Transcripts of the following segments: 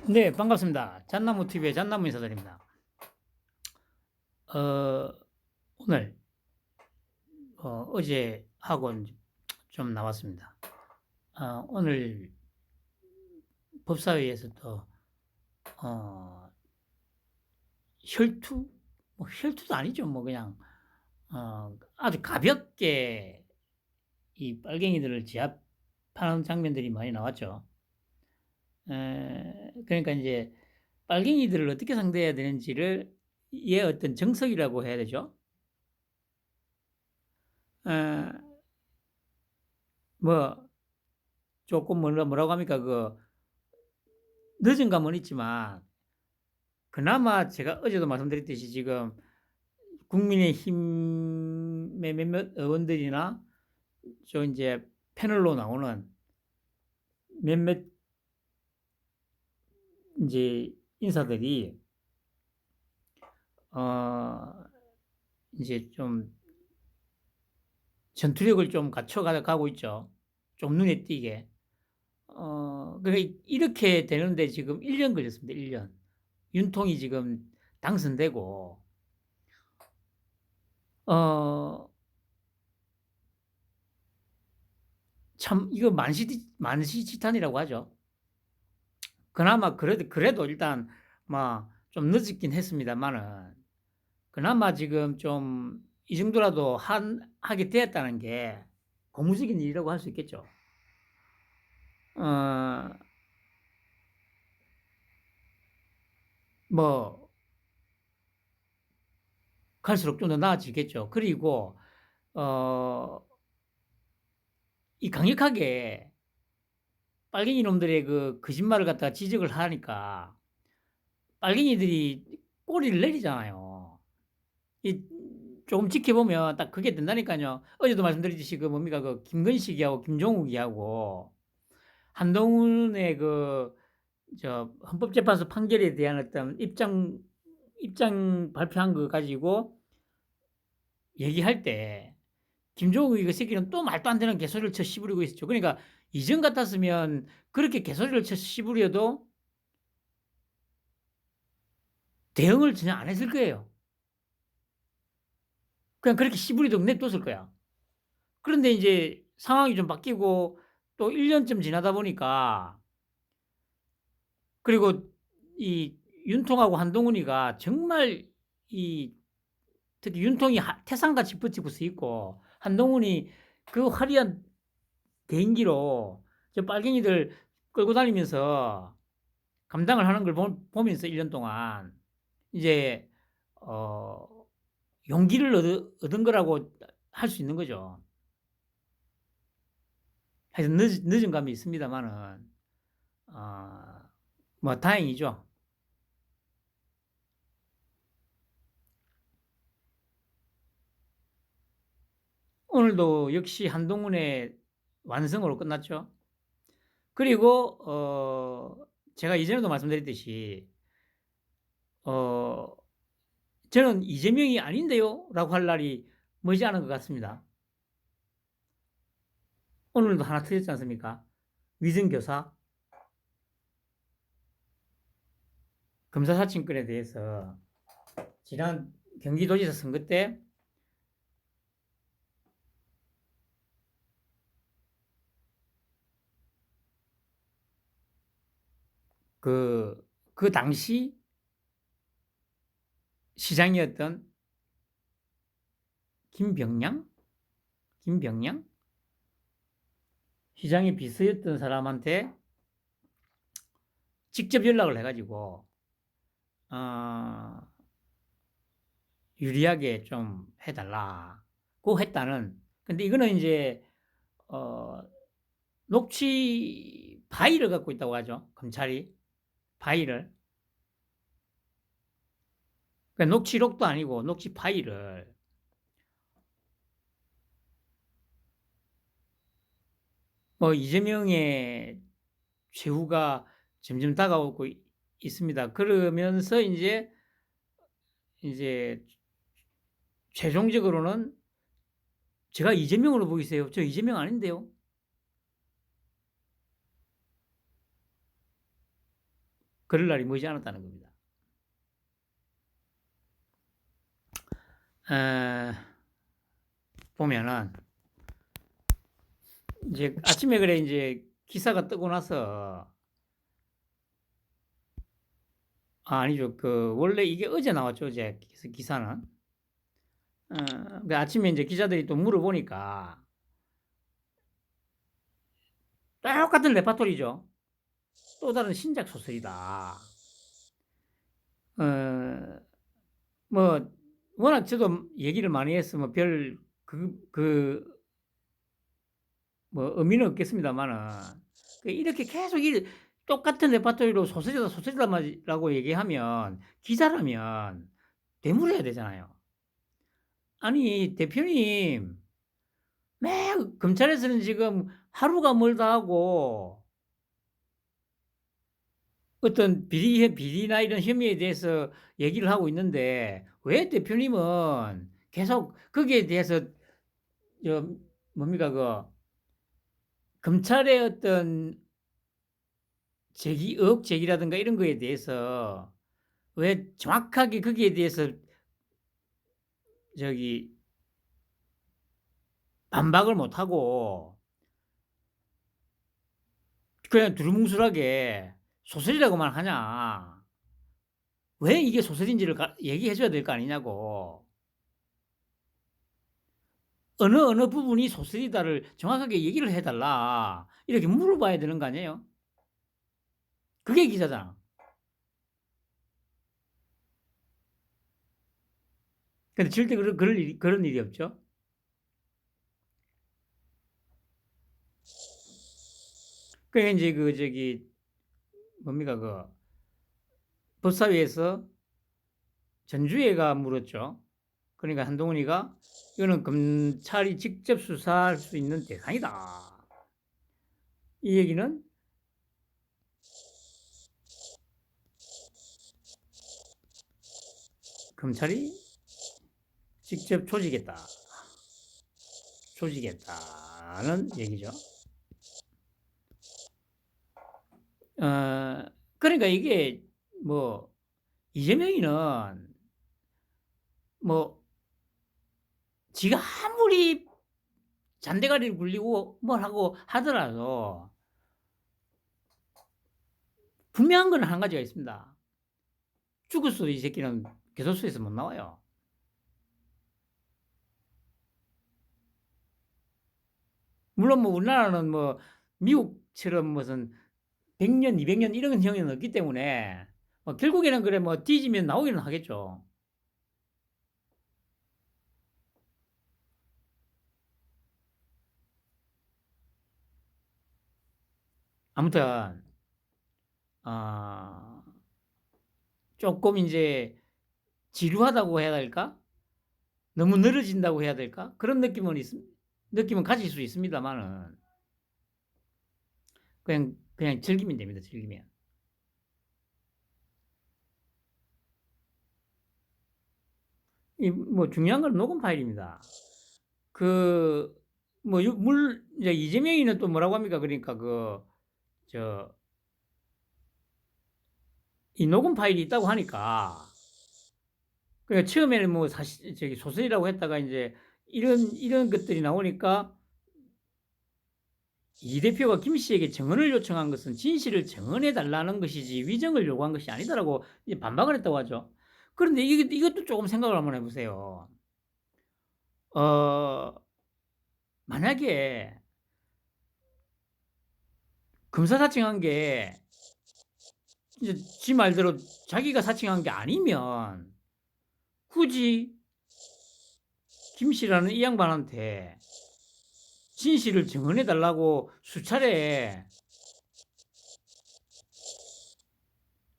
네, 반갑습니다. 잣나무 TV의 잣나무 인사드립니다. 어, 오늘 어제 학원 좀 나왔습니다. 오늘 법사위에서 또 어, 혈투, 뭐 혈투도 아니죠, 뭐 그냥 아주 가볍게 이 빨갱이들을 제압하는 장면들이 많이 나왔죠. 그러니까 이제 빨갱이들을 어떻게 상대해야 되는지를 얘 어떤 정석이라고 해야 되죠. 에, 뭐 조금 뭐라고 합니까? 늦은 감은 있지만 그나마 제가 어제도 말씀드렸듯이 지금 국민의힘의 몇몇 의원들이나 저 이제 패널로 나오는 몇몇 이제 인사들이 어 이제 좀 전투력을 좀 갖춰가고 있죠. 좀 눈에 띄게. 그러니까 이렇게 되는데 지금 1년 걸렸습니다. 1년. 윤통이 지금 당선되고 어 참 이거 만시지탄이라고 하죠. 그나마 그래도 일단 뭐 좀 늦었긴 했습니다만은 그나마 지금 좀 이 정도라도 하게 되었다는 게 고무적인 일이라고 할 수 있겠죠. 어, 뭐 갈수록 좀 더 나아지겠죠. 그리고 어, 이 강력하게 빨갱이 놈들의 그 거짓말을 갖다가 지적을 하니까 빨갱이들이 꼬리를 내리잖아요. 이 조금 지켜보면 딱 그게 된다니까요. 어제도 말씀드렸듯이 그 뭡니까 그 김건식이하고 김종욱이하고 한동훈의 그 저 헌법재판소 판결에 대한 어떤 입장 발표한 거 가지고 얘기할 때 김종욱이 그 새끼는 또 말도 안 되는 개소리를 쳐 씹으리고 있었죠. 그러니까 이전 같았으면 그렇게 개소리를 쳐 씹으려도 대응을 전혀 안 했을 거예요. 그냥 그렇게 씹으리도록 냅뒀을 거야. 그런데 이제 상황이 좀 바뀌고 또 1년쯤 지나다 보니까 그리고 이 윤통하고 한동훈이가 정말 이 특히 윤통이 태산같이 붙어 있고 한동훈이 그 화려한 개인기로 저 빨갱이들 끌고 다니면서 감당을 하는 걸 보면서 1년 동안 이제 어 용기를 얻은 거라고 할 수 있는 거죠. 하여튼 늦은 감이 있습니다만은 뭐 다행이죠. 오늘도 역시 한동훈의 완성으로 끝났죠. 그리고 제가 이전에도 말씀드렸듯이 어 저는 이재명이 아닌데요라고 할 날이 머지않은 것 같습니다. 오늘도 하나 터졌지 않습니까? 위증교사 검사 사칭권에 대해서 지난 경기도지사 선거 때 그 당시 시장이었던 김병량? 김병량? 시장의 비서였던 사람한테 직접 연락을 해가지고, 어, 유리하게 좀 해달라고 했다는. 근데 이거는 이제, 어, 녹취 파일을 갖고 있다고 하죠. 검찰이. 파일을. 그러니까 녹취록도 아니고 녹취 파일을. 뭐 이재명의 최후가 점점 다가오고 있습니다. 그러면서 이제 최종적으로는 제가 이재명으로 보이세요? 저 이재명 아닌데요? 그럴 날이 머지 않았다는 겁니다. 보면은 이제 아침에 그래 이제 기사가 뜨고 나서 아니죠. 원래 이게 어제 나왔죠. 어제 기사는. 근데 아침에 이제 기자들이 또 물어보니까 똑같은 레파토리죠. 또 다른 신작 소설이다. 뭐 워낙 저도 얘기를 많이 해서 뭐 뭐 의미는 없겠습니다만은 이렇게 계속 똑같은 레파토리로 소설이다라고 얘기하면 기자라면 되물어야 되잖아요. 아니 대표님 매 검찰에서는 지금 하루가 멀다 하고 어떤 비리나 이런 혐의에 대해서 얘기를 하고 있는데 왜 대표님은 계속 거기에 대해서 저 뭡니까 검찰의 어떤 의혹 제기라든가 이런 거에 대해서 왜 정확하게 거기에 대해서 저기 반박을 못 하고 그냥 두루뭉술하게 소설이라고만 하냐. 왜 이게 소설인지를 얘기해 줘야 될 거 아니냐고. 어느 부분이 소설이다를 정확하게 얘기를 해 달라. 이렇게 물어봐야 되는 거 아니에요? 그게 기자잖아. 근데 절대 그런 일이 없죠. 그게 이제 뭡니까 법사위에서 전주회가 물었죠. 그러니까 한동훈이가 이거는 검찰이 직접 수사할 수 있는 대상이다. 이 얘기는 검찰이 직접 조지겠다는 얘기죠. 그러니까 이게 뭐 이재명이는 뭐 지가 아무리 잔대가리를 굴리고 뭘 하고 하더라도 분명한 건 한 가지가 있습니다. 죽었어도 이 새끼는 교도소에서 못 나와요. 물론 뭐 우리나라는 뭐 미국처럼 무슨 100년, 200년 이런 형은 없기 때문에 결국에는 그래 뭐 뒤지면 나오기는 하겠죠. 아무튼 조금 이제 지루하다고 해야 될까? 너무 늘어진다고 해야 될까? 그런 느낌은 가질 수 있습니다만은 그냥 즐기면 됩니다. 즐기면. 이 뭐 중요한 건 녹음 파일입니다. 이제 이재명이는 또 뭐라고 합니까? 그러니까 이 녹음 파일이 있다고 하니까 그러니까 처음에는 뭐 사실 소설이라고 했다가 이제 이런 것들이 나오니까 이 대표가 김 씨에게 증언을 요청한 것은 진실을 증언해 달라는 것이지 위정을 요구한 것이 아니다라고 반박을 했다고 하죠. 그런데 이것도 조금 생각을 한번 해보세요. 만약에 검사 사칭한 게 이제 지 말대로 자기가 사칭한 게 아니면 굳이 김 씨라는 이 양반한테 진실을 증언해 달라고 수차례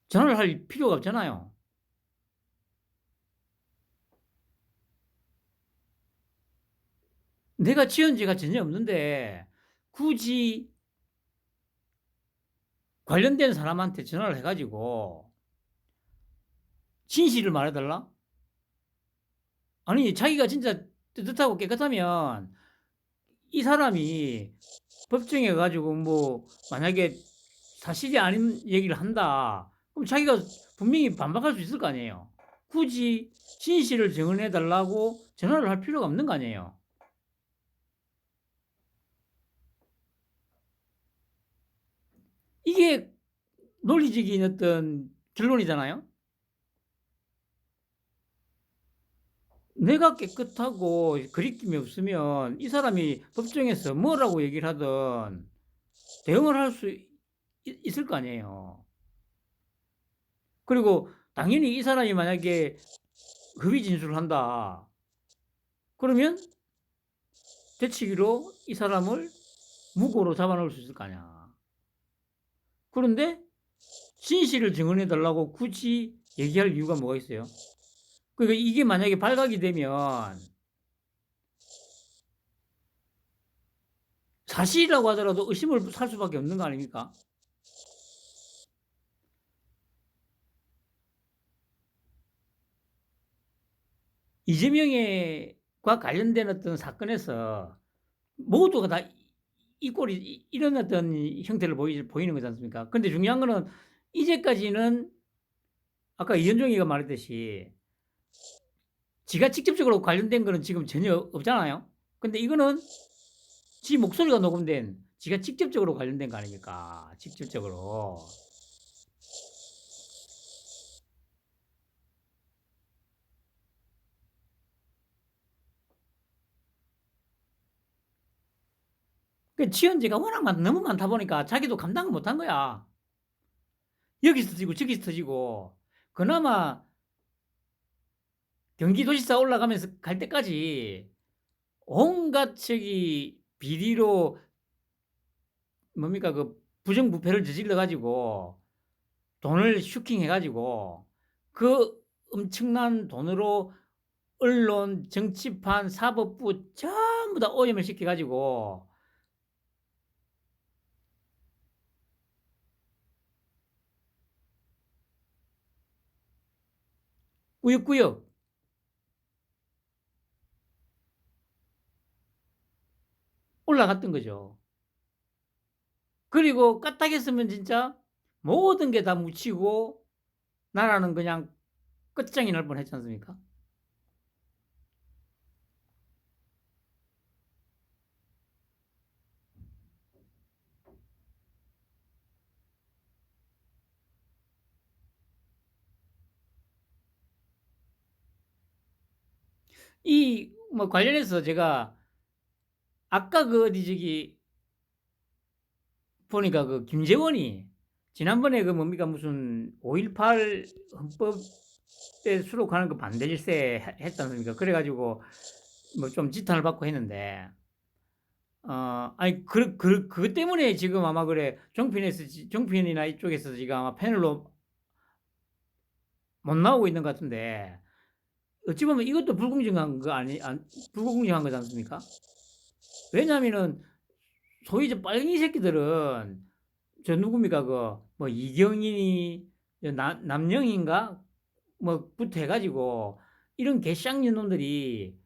전화를 할 필요가 없잖아요. 내가 지은 죄가 전혀 없는데 굳이 관련된 사람한테 전화를 해가지고 진실을 말해달라? 아니 자기가 진짜 뜨뜻하고 깨끗하면 이 사람이 법정에 가지고 뭐 만약에 사실이 아닌 얘기를 한다. 그럼 자기가 분명히 반박할 수 있을 거 아니에요. 굳이 진실을 증언해 달라고 전화를 할 필요가 없는 거 아니에요. 이게 논리적인 어떤 결론이잖아요. 내가 깨끗하고 거리낌이 없으면 이 사람이 법정에서 뭐라고 얘기를 하든 대응을 할 수 있을 거 아니에요. 그리고 당연히 이 사람이 만약에 허위 진술을 한다. 그러면 되치기로 이 사람을 무고로 잡아놓을 수 있을 거 아니야. 그런데 진실을 증언해 달라고 굳이 얘기할 이유가 뭐가 있어요? 그러니까 이게 만약에 발각이 되면 사실이라고 하더라도 의심을 살 수밖에 없는 거 아닙니까? 이재명과 관련된 어떤 사건에서 모두가 다 이 꼴이 이런 어떤 형태를 보이는 거지 않습니까? 근데 중요한 거는 이제까지는 아까 이현종이가 말했듯이 지가 직접적으로 관련된 거는 지금 전혀 없잖아요. 근데 이거는 지 목소리가 녹음된 지가 직접적으로 관련된 거 아닙니까? 직접적으로. 그 지연제가 워낙 너무 많다 보니까 자기도 감당을 못한 거야. 여기서 터지고 저기서 터지고 그나마 경기도지사 올라가면서 갈 때까지 온갖 저기 비리로 뭡니까 그 부정부패를 저질러 가지고 돈을 슈킹해 가지고 그 엄청난 돈으로 언론, 정치판, 사법부 전부 다 오염을 시켜 가지고 꾸역꾸역 올라갔던 거죠. 그리고 까딱했으면 진짜 모든 게 다 묻히고 나라는 그냥 끝장이 날 뻔했지 않습니까? 이 뭐 관련해서 제가 아까 그 어디 저기 보니까 그 김재원이 지난번에 그 뭡니까 무슨 5.18 헌법에 수록하는 거 반대일세 했지 않습니까? 그래가지고 뭐 좀 지탄을 받고 했는데 아니 그것 때문에 지금 아마 그래 종편이나 이쪽에서 지금 아마 패널로 못 나오고 있는 것 같은데 어찌 보면 이것도 불공정한 거지 않습니까? 왜냐하면은 소위 저 빨갱이 새끼들은 저 누굽니까 그 뭐 이경인이 남영인가 뭐부터 해가지고 이런 개쌍년 놈들이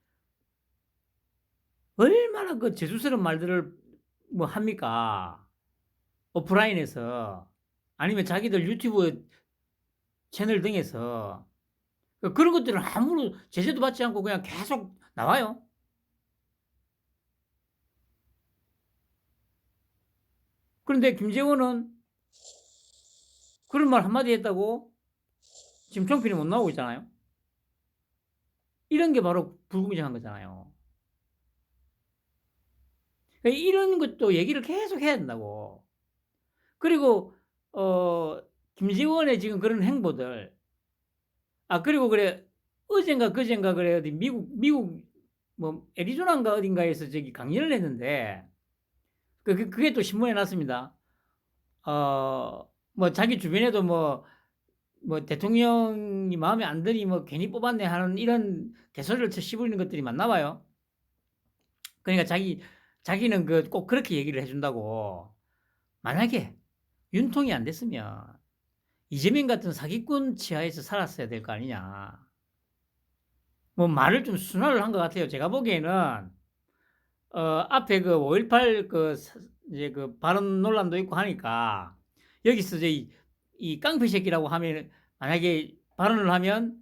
얼마나 그 재수스러운 말들을 뭐 합니까 오프라인에서 아니면 자기들 유튜브 채널 등에서 그런 것들은 아무런 제재도 받지 않고 그냥 계속 나와요. 그런데 김재원은 그런 말 한마디 했다고 지금 종편이 못 나오고 있잖아요. 이런 게 바로 불공정한 거잖아요. 그러니까 이런 것도 얘기를 계속 해야 된다고. 그리고 김재원의 지금 그런 행보들 그리고 그래 어젠가 그젠가 그래 어디 미국 뭐 애리조나인가 어딘가에서 저기 강연을 했는데 그게 또 신문에 났습니다. 뭐 자기 주변에도 뭐 대통령이 마음에 안 드니 뭐 괜히 뽑았네 하는 이런 개소리를 씹으리는 것들이 많나 봐요. 그러니까 자기는 그 꼭 그렇게 얘기를 해준다고. 만약에 윤통이 안 됐으면 이재명 같은 사기꾼 치하에서 살았어야 될 거 아니냐. 뭐 말을 좀 순화를 한 것 같아요. 제가 보기에는 앞에 그 5.18 이제 그 발언 논란도 있고 하니까 여기서 이 깡패 새끼라고 하면 만약에 발언을 하면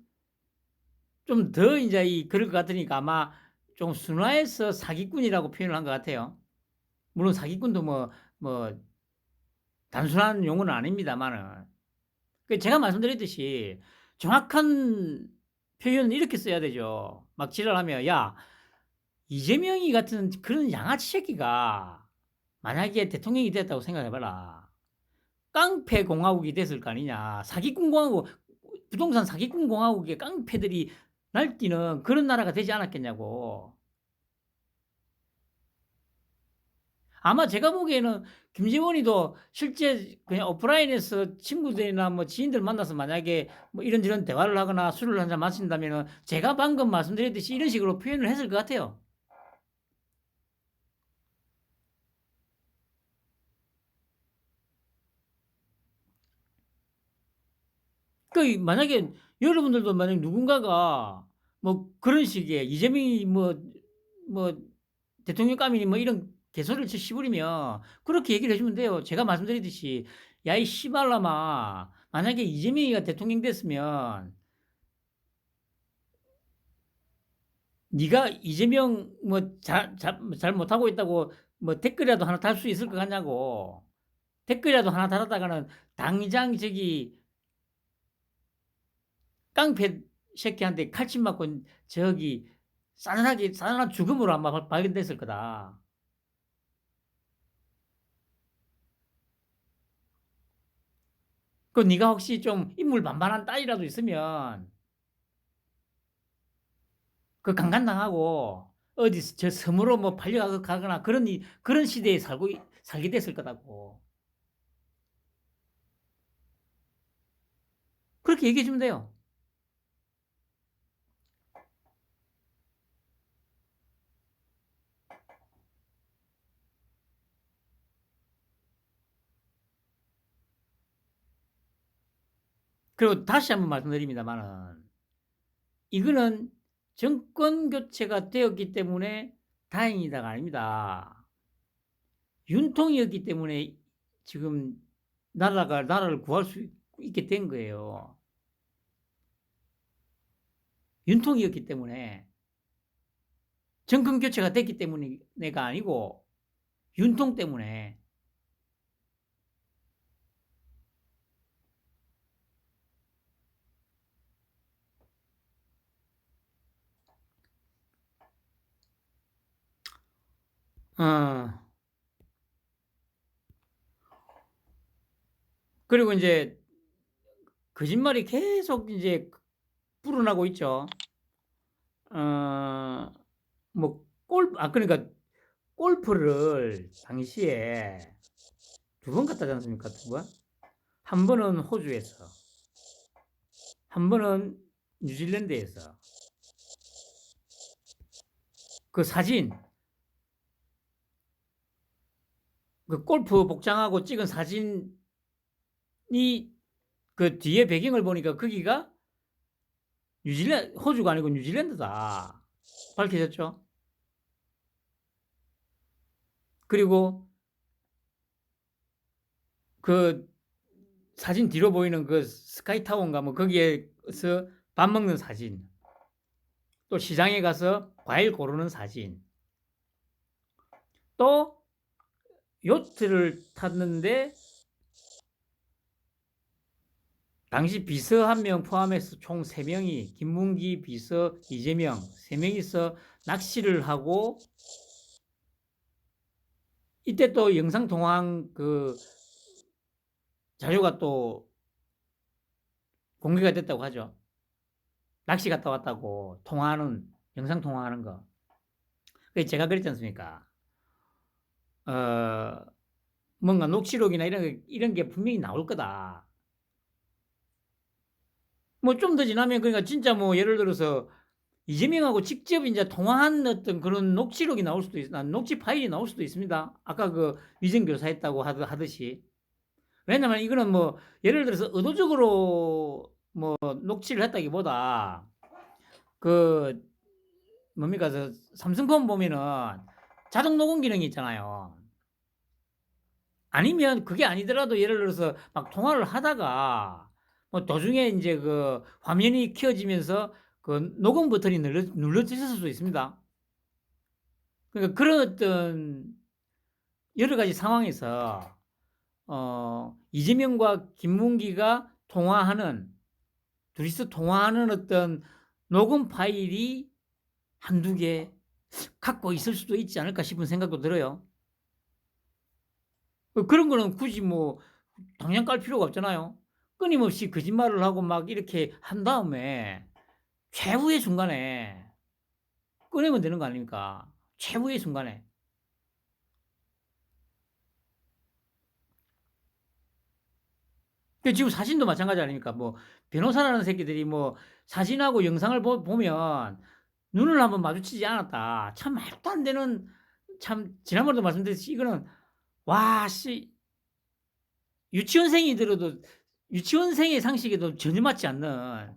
좀 더 이제 그럴 것 같으니까 아마 좀 순화해서 사기꾼이라고 표현을 한 것 같아요. 물론 사기꾼도 뭐 단순한 용어는 아닙니다만은. 제가 말씀드렸듯이 정확한 표현은 이렇게 써야 되죠. 막 지랄하면 야, 이재명이 같은 그런 양아치 새끼가 만약에 대통령이 됐다고 생각해봐라. 깡패 공화국이 됐을 거 아니냐. 사기꾼 공화국, 부동산 사기꾼 공화국에 깡패들이 날뛰는 그런 나라가 되지 않았겠냐고. 아마 제가 보기에는 김재원이도 실제 그냥 오프라인에서 친구들이나 뭐 지인들 만나서 만약에 뭐 이런저런 대화를 하거나 술을 한잔 마신다면은 제가 방금 말씀드렸듯이 이런 식으로 표현을 했을 것 같아요. 만약에 여러분들도 만약 누군가가 뭐 그런 식의 이재명이 뭐 대통령감이니 뭐 이런 개소리를 씹으리면 그렇게 얘기를 해주면 돼요. 제가 말씀드렸듯이 야 이 씨발라마 만약에 이재명이가 대통령 됐으면 네가 이재명 뭐 잘 못하고 있다고 뭐 댓글이라도 하나 달 수 있을 것 같냐고. 댓글이라도 하나 달았다가는 당장 저기 깡패 새끼한테 칼침 맞고 저기 싸늘한 죽음으로 아마 발견됐을 거다. 네가 혹시 좀 인물 반반한 딸이라도 있으면 강간당하고 어디 저 섬으로 뭐 팔려가거나 그런 시대에 살게 됐을 거다고. 그렇게 얘기해 주면 돼요. 그리고 다시 한번 말씀드립니다만은 이거는 정권 교체가 되었기 때문에 다행이다가 아닙니다. 윤통이었기 때문에 지금 나라를 구할 수 있게 된 거예요. 윤통이었기 때문에 정권 교체가 됐기 때문에가 아니고 윤통 때문에. 어. 그리고 이제 거짓말이 계속 이제 불어나고 있죠. 뭐 그러니까 골프를 당시에 두 번 갔다 오지 않습니까? 두 번? 한 번은 호주에서, 한 번은 뉴질랜드에서. 그 사진, 그 골프 복장하고 찍은 사진이 그 뒤에 배경을 보니까 거기가 호주가 아니고 뉴질랜드다. 밝혀졌죠? 그리고 그 사진 뒤로 보이는 그 스카이타워인가 뭐 거기에서 밥 먹는 사진, 또 시장에 가서 과일 고르는 사진, 또 요트를 탔는데 당시 비서 한 명 포함해서 총 3명이 김문기 비서 이재명 3명이서 낚시를 하고 이때 또 영상 통화한 그 자료가 또 공개가 됐다고 하죠. 낚시 갔다 왔다고 영상 통화하는 거. 제가 그랬지 않습니까? 뭔가 녹취록이나 이런 게 분명히 나올 거다. 뭐 좀 더 지나면 그러니까 진짜 뭐 예를 들어서 이재명하고 직접 이제 통화한 어떤 그런 녹취록이 나올 수도 녹취 파일이 나올 수도 있습니다. 아까 그 위증교사했다고 하듯이. 왜냐면 이거는 뭐 예를 들어서 의도적으로 뭐 녹취를 했다기보다 그 뭡니까 삼성폰 보면은 자동 녹음 기능이 있잖아요. 아니면 그게 아니더라도 예를 들어서 막 통화를 하다가 뭐 도중에 인제 그 화면이 켜지면서 그 녹음 버튼이 눌러졌을 수도 있습니다. 그러니까 그런 어떤 여러 가지 상황에서 이재명과 김문기가 통화하는, 둘이서 통화하는 어떤 녹음 파일이 한두 개 갖고 있을 수도 있지 않을까 싶은 생각도 들어요. 그런 거는 굳이 뭐 당장 깔 필요가 없잖아요. 끊임없이 거짓말을 하고 막 이렇게 한 다음에 최후의 순간에 꺼내면 되는 거 아닙니까? 최후의 순간에. 지금 사진도 마찬가지 아닙니까? 뭐 변호사라는 새끼들이 뭐 사진하고 영상을 보면 눈을 한번 마주치지 않았다. 참 말도 안 되는, 참 지난번에도 말씀드렸듯이 이거는 와 씨, 유치원생이 들어도 유치원생의 상식에도 전혀 맞지 않는.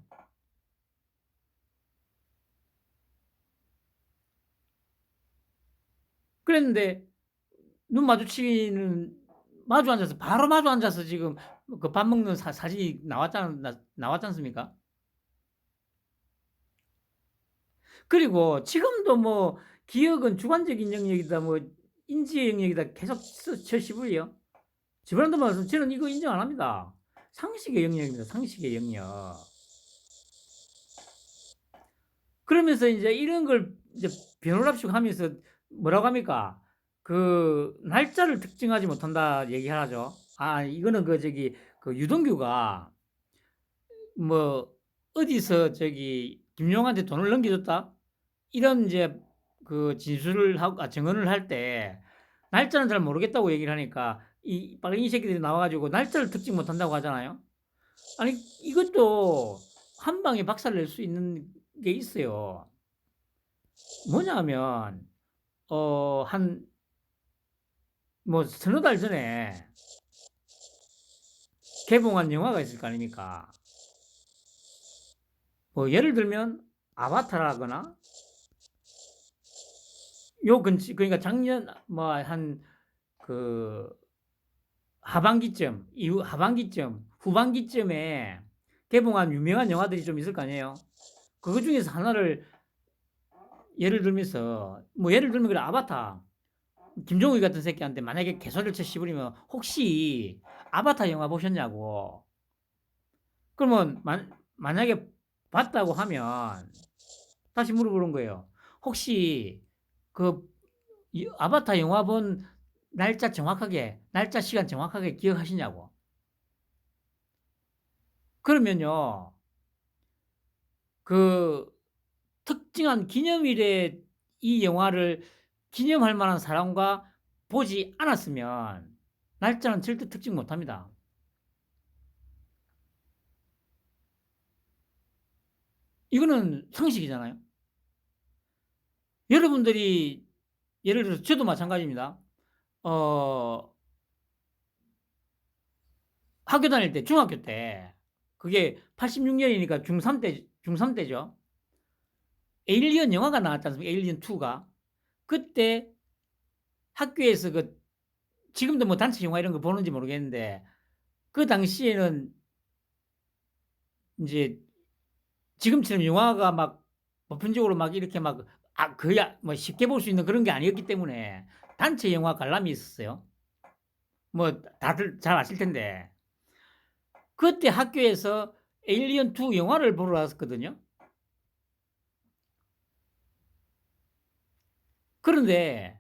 그랬는데 눈 마주치는, 마주 앉아서 바로 마주 앉아서 지금 그 밥 먹는 사진이 나왔지 않습니까? 그리고 지금도 뭐 기억은 주관적인 영역이다, 뭐 인지의 영역이다 계속 쳐씹으려. 지난번도 말씀, 저는 이거 인정 안 합니다. 상식의 영역입니다. 상식의 영역. 그러면서 이제 이런 걸 이제 변호랍시고 하면서 뭐라고 합니까? 그 날짜를 특정하지 못한다 얘기하죠. 아, 이거는 그 유동규가 뭐 어디서 김용한테 돈을 넘겨줬다, 이런 이제 그 진술을 하고 증언을 할 때 날짜는 잘 모르겠다고 얘기를 하니까 이 빨갱이 새끼들이 나와가지고 날짜를 특정 못한다고 하잖아요. 아니 이것도 한 방에 박살을 낼 수 있는 게 있어요. 뭐냐면 한 뭐 서너 달 전에 개봉한 영화가 있을 거 아닙니까? 뭐 예를 들면 아바타라거나, 요 근처, 그러니까 작년 뭐 한 그 하반기쯤, 이후 하반기쯤, 후반기쯤에 개봉한 유명한 영화들이 좀 있을 거 아니에요. 그거 중에서 하나를 예를 들면서, 뭐 예를 들면 그래, 아바타. 김종욱이 같은 새끼한테 만약에 개소리를 쳐 씹으리면 혹시 아바타 영화 보셨냐고. 그러면 만약에 봤다고 하면 다시 물어보는 거예요. 혹시 그 아바타 영화 본 날짜 시간 정확하게 기억하시냐고. 그러면요, 그 특정한 기념일에 이 영화를 기념할 만한 사람과 보지 않았으면 날짜는 절대 특정 못 합니다. 이거는 상식이잖아요. 여러분들이 예를 들어서 저도 마찬가지입니다. 어, 학교 다닐 때, 중학교 때, 그게 86년이니까 중3 때죠. 에일리언 영화가 나왔지 않습니까? 에일리언 2가. 그때 학교에서 지금도 뭐 단체 영화 이런 거 보는지 모르겠는데, 그 당시에는 이제 지금처럼 영화가 막 보편적으로 막 이렇게 막, 거의 뭐 쉽게 볼 수 있는 그런 게 아니었기 때문에 단체 영화 관람이 있었어요. 뭐 다들 잘 아실 텐데. 그때 학교에서 에일리언 2 영화를 보러 왔었거든요. 그런데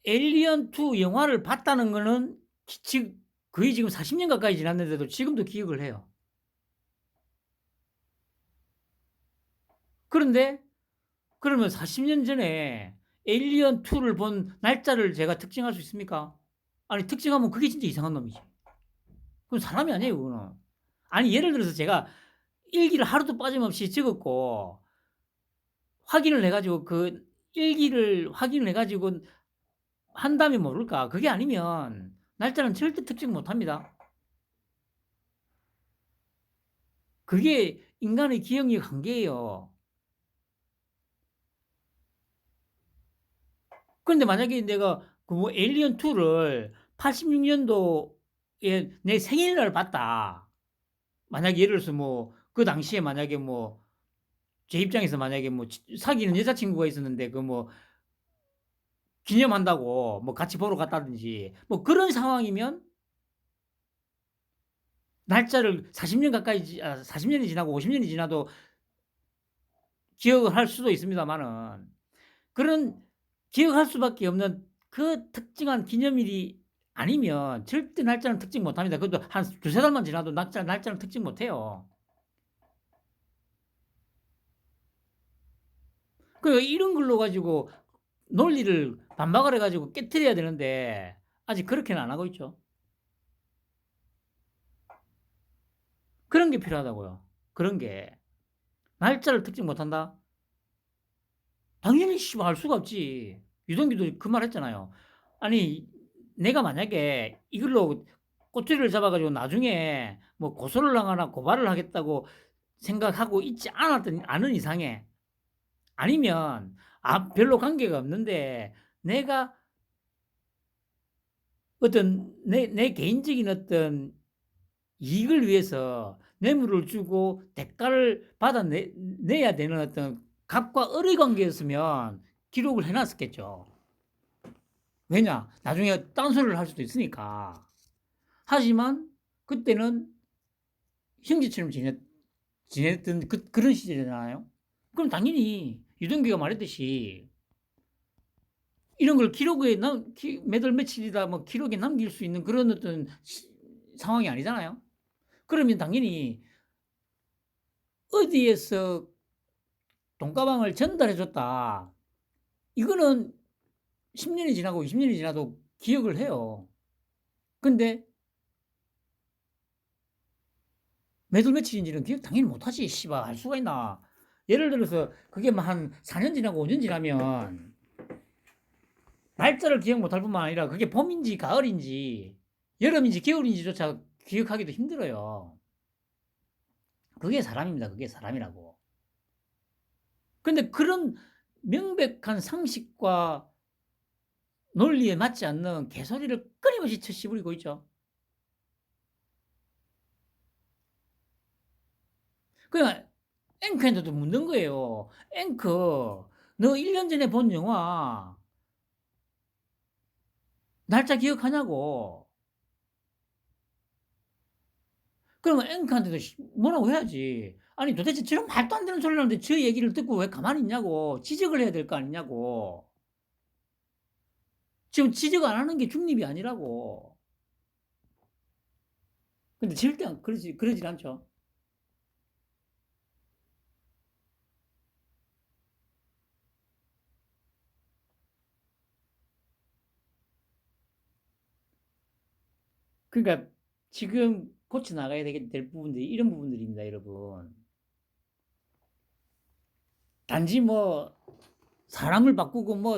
에일리언 2 영화를 봤다는 거는 거의 지금 40년 가까이 지났는데도 지금도 기억을 해요. 그런데 그러면 40년 전에 에일리언 2를 본 날짜를 제가 특징할 수 있습니까? 아니, 특징하면 그게 진짜 이상한 놈이지. 그건 사람이 아니에요, 그거는. 아니, 예를 들어서 제가 일기를 하루도 빠짐없이 적었고 확인을 해가지고 그 일기를 확인을 해가지고 한다면 모를까? 그게 아니면 날짜는 절대 특정 못 합니다. 그게 인간의 기억력 한계예요. 그런데 만약에 내가 그 뭐 에일리언 2를 86년도에 내 생일날 봤다. 만약에 예를 들어서 뭐 그 당시에 만약에 뭐 제 입장에서 만약에 뭐 사귀는 여자친구가 있었는데 그 뭐 기념한다고 뭐 같이 보러 갔다든지 뭐 그런 상황이면 날짜를 40년 가까이 40년이 지나고 50년이 지나도 기억을 할 수도 있습니다마는 그런 기억할 수밖에 없는 그 특정한 기념일이 아니면 절대 날짜는 특정 못 합니다. 그것도 한 2-3 달만 지나도 날짜는 특정 못 해요. 이런 걸로 가지고 논리를 반박을 해 가지고 깨트려야 되는데 아직 그렇게는 안 하고 있죠. 그런 게 필요하다고요. 그런 게. 날짜를 특정 못 한다? 당연히 알 수가 없지. 유동규도 그 말 했잖아요. 아니 내가 만약에 이걸로 꼬투리를 잡아 가지고 나중에 뭐 고소를 하거나 고발을 하겠다고 생각하고 있지 않은 이상에 아니면 별로 관계가 없는데 내가 어떤 내 개인적인 어떤 이익을 위해서 뇌물을 주고 대가를 내야 되는 어떤 갑과 을의 관계였으면 기록을 해 놨었겠죠. 왜냐? 나중에 딴소리를 할 수도 있으니까. 하지만 그때는 형제처럼 지냈던 그런 시절이잖아요. 그럼 당연히 유동규가 말했듯이 이런 걸 기록에 몇월 며칠이다 뭐 기록에 남길 수 있는 그런 어떤 상황이 아니잖아요. 그러면 당연히 어디에서 돈가방을 전달해 줬다. 이거는 10년이 지나고 20년이 지나도 기억을 해요. 근데 몇 월 며칠인지는 기억 당연히 못하지. 씨발 알 수가 있나. 예를 들어서 그게 뭐 한 4년 지나고 5년 지나면 날짜를 기억 못할 뿐만 아니라 그게 봄인지 가을인지 여름인지 겨울인지조차 기억하기도 힘들어요. 그게 사람입니다. 그게 사람이라고. 근데 그런 명백한 상식과 논리에 맞지 않는 개소리를 끊임없이 쳐씨부리고 있죠. 그냥 앵커한테도 묻는 거예요. 앵커, 너 1년 전에 본 영화 날짜 기억하냐고. 그러면 앵커한테도 뭐라고 해야지. 아니 도대체 저런 말도 안 되는 소리를 하는데 저 얘기를 듣고 왜 가만히 있냐고. 지적을 해야 될 거 아니냐고. 지금 지적 안 하는 게 중립이 아니라고. 근데 절대 그러질 않죠. 그러니까 지금 고쳐 나가야 될 부분들이 이런 부분들입니다, 여러분. 단지 뭐 사람을 바꾸고 뭐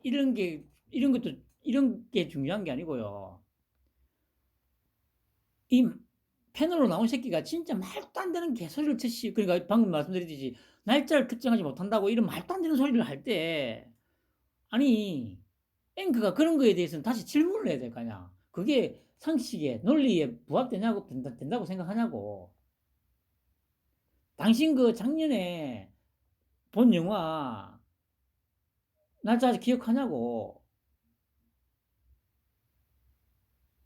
이런 게 이런 게 중요한 게 아니고요. 이 패널로 나온 새끼가 진짜 말도 안 되는 개소리를 치시 그러니까 방금 말씀드렸듯이 날짜를 특정하지 못한다고 이런 말도 안 되는 소리를 할 때 아니 앵커가 그런 거에 대해서는 다시 질문을 해야 될 거 아니야. 그게 상식에 논리에 부합되냐고 된다고 생각하냐고. 당신 그 작년에 본 영화 날짜 아직 기억하냐고.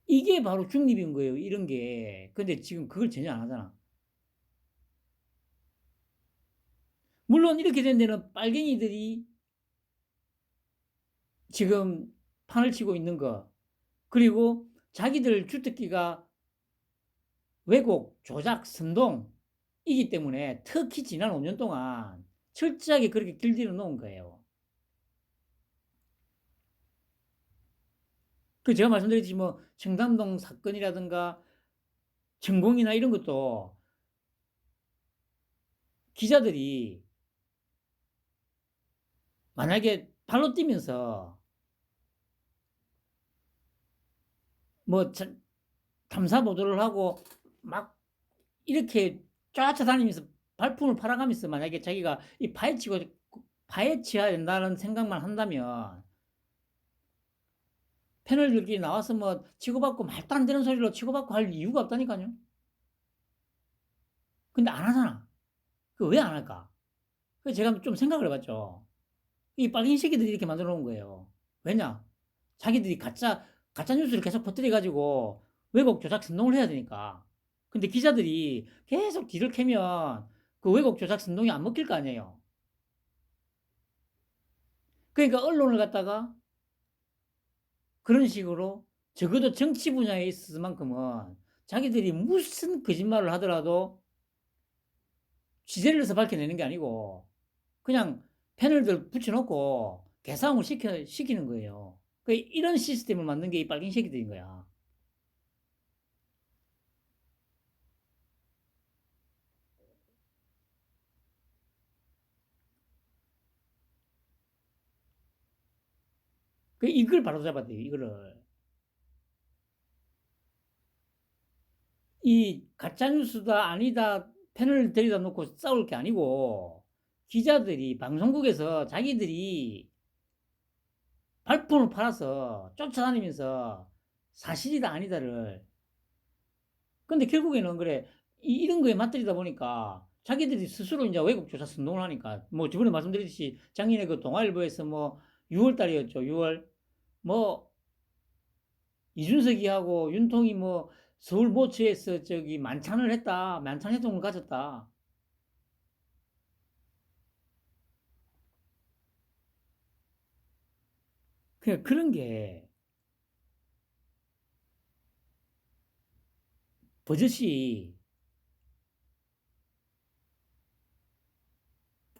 이게 바로 중립인 거예요. 이런 게. 근데 지금 그걸 전혀 안 하잖아. 물론 이렇게 된 데는 빨갱이들이 지금 판을 치고 있는 거. 그리고 자기들 주특기가 왜곡, 조작, 선동이기 때문에 특히 지난 5년 동안 철저하게 그렇게 길들여 놓은 거예요. 제가 말씀드렸듯이 뭐 청담동 사건이라든가 전공이나 이런 것도 기자들이 만약에 발로 뛰면서 뭐 탐사 보도를 하고 막 이렇게 쫓아다니면서 발품을 팔아가면서 만약에 자기가 이 파헤쳐야 된다는 생각만 한다면 패널들끼리 나와서 뭐 치고받고 말도 안 되는 소리로 치고받고 할 이유가 없다니까요. 근데 안 하잖아. 그 왜 안 할까? 그래서 제가 좀 생각을 해봤죠. 이 빨갱이 새끼들이 이렇게 만들어 놓은 거예요. 왜냐? 자기들이 가짜 뉴스를 계속 퍼뜨려 가지고 왜곡 조작 선동을 해야 되니까. 근데 기자들이 계속 뒤를 캐면 그 왜곡 조작 선동이 안 먹힐 거 아니에요. 그러니까 언론을 갖다가 그런 식으로 적어도 정치 분야에 있어서만큼은 자기들이 무슨 거짓말을 하더라도 취재를 해서 밝혀내는 게 아니고 그냥 패널들 붙여놓고 개사항을 시키는 거예요. 이런 시스템을 만든 게 이 빨갱이 새끼들인 거야. 이걸 바로 잡아야 돼요, 이거를. 이 가짜뉴스다, 아니다, 패널 데려다 놓고 싸울 게 아니고, 기자들이 방송국에서 자기들이 발품을 팔아서 쫓아다니면서 사실이다, 아니다를. 근데 결국에는 그래, 이런 거에 맞들이다 보니까 자기들이 스스로 이제 왜곡조사 선동을 하니까, 뭐 저번에 말씀드렸듯이 작년에 그 동아일보에서 뭐 6월 달이었죠, 6월. 뭐 이준석이하고 윤통이 뭐 서울 모처에서 저기 만찬을 했다. 만찬 회동을 가졌다. 그런 게 버젓이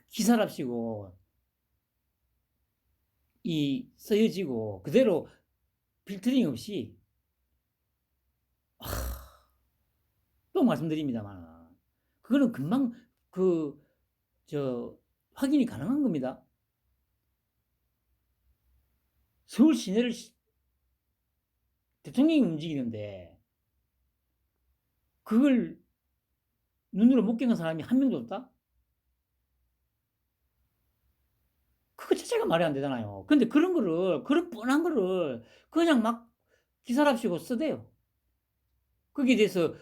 기사랍시고 이 쓰여지고 그대로 필터링 없이 또 말씀드립니다만 그거는 금방 그 저 확인이 가능한 겁니다. 서울 시내를 대통령이 움직이는데 그걸 눈으로 못 겪은 사람이 한 명도 없다? 그거 자체가 말이 안 되잖아요. 근데 그런 거를, 그런 뻔한 거를 그냥 막 기사랍시고 쓰대요. 거기에 대해서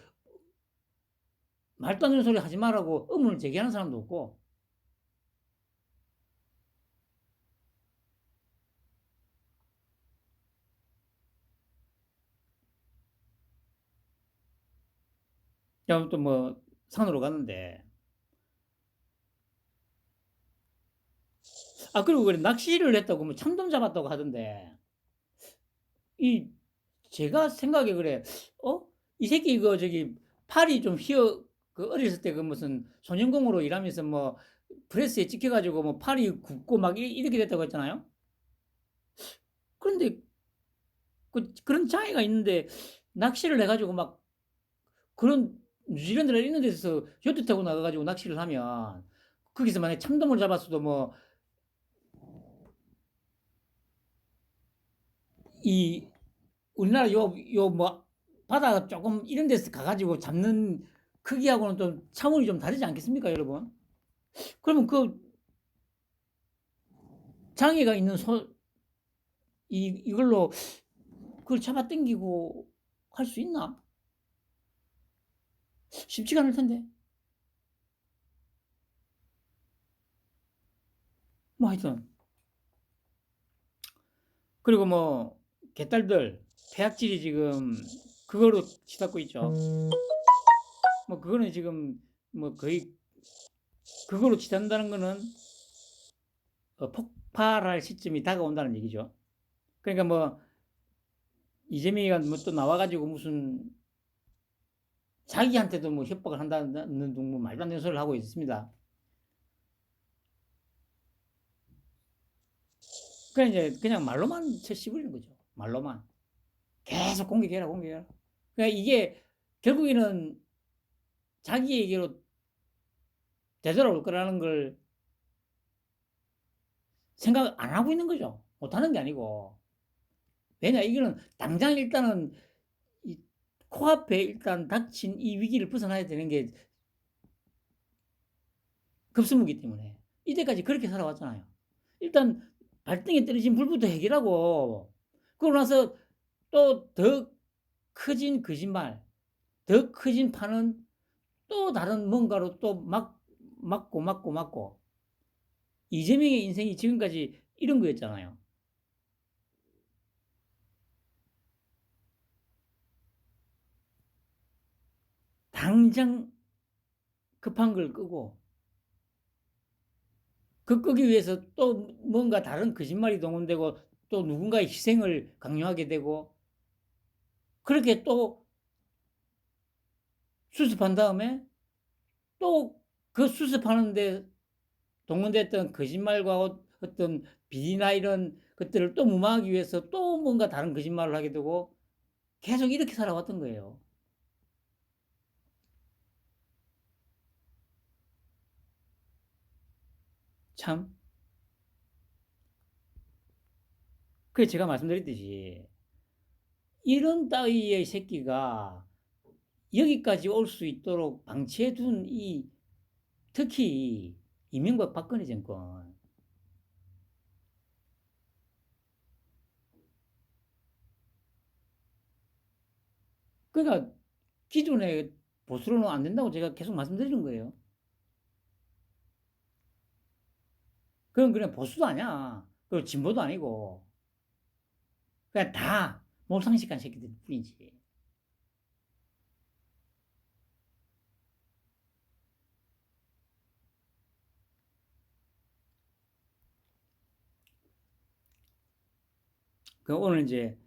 말도 안 되는 소리 하지 말라고 의문을 제기하는 사람도 없고. 아무튼 뭐 산으로 갔는데. 아, 그리고 그래 낚시를 했다고 뭐 참돔 잡았다고 하던데. 이 제가 생각에 그래. 이 새끼 이거 저기 팔이 좀 그 어렸을 때 그 무슨 소년공으로 일하면서 뭐 프레스에 찍혀가지고 뭐 팔이 굽고 막 이렇게 됐다고 했잖아요. 그런데 그런 장애가 있는데 낚시를 해가지고 막 그런 뉴질랜드나 이런 데서 요트 타고 나가가지고 낚시를 하면 거기서 만약에 참돔을 잡았어도 뭐 이 우리나라 요 뭐 바다 조금 이런 데서 가가지고 잡는 크기하고는 좀 차원이 좀 다르지 않겠습니까, 여러분? 그러면 그 장애가 있는 이걸로 그걸 잡아 당기고 할 수 있나? 쉽지가 않을 텐데. 뭐 하여튼. 그리고 뭐 개딸들 폐악질이 지금 그거로 치닫고 있죠. 뭐 그거는 지금 뭐 거의 그거로 치닫는다는 거는 폭발할 시점이 다가온다는 얘기죠. 그러니까 뭐 이재명이가 뭐 또 나와가지고 무슨 자기한테도 뭐 협박을 한다는 둥 뭐 말도 안 되는 소리를 하고 있습니다. 그냥 이제 그냥 말로만 채 씹으려는 거죠. 말로만 계속 공격해라 공격해라. 그러니까 이게 결국에는 자기에게로 되돌아올 거라는 걸 생각 안 하고 있는 거죠. 못하는 게 아니고. 왜냐, 이거는 당장 일단은 이 코앞에 일단 닥친 이 위기를 벗어나야 되는 게 급선무기 때문에. 이때까지 그렇게 살아왔잖아요. 일단 발등에 떨어진 불부터 해결하고, 그러고 나서 또 더 커진 거짓말, 더 커진 판은 또 다른 뭔가로 또 막고 이재명의 인생이 지금까지 이런 거였잖아요. 당장 급한 걸 끄고 그 끄기 위해서 또 뭔가 다른 거짓말이 동원되고 또 누군가의 희생을 강요하게 되고 그렇게 또 수습한 다음에 또 그 수습하는데 동원됐던 거짓말과 어떤 비리나 이런 것들을 또 무마하기 위해서 또 뭔가 다른 거짓말을 하게 되고 계속 이렇게 살아왔던 거예요. 참. 그래 제가 말씀드렸듯이 이런 따위의 새끼가 여기까지 올 수 있도록 방치해 둔 이 특히 이명박 박근혜 정권 그러니까 기존의 보수로는 안 된다고 제가 계속 말씀드리는 거예요. 그건 그냥 보수도 아니야. 그리고 진보도 아니고 그냥 다 몰상식한 새끼들 뿐이지. 그 오늘 이제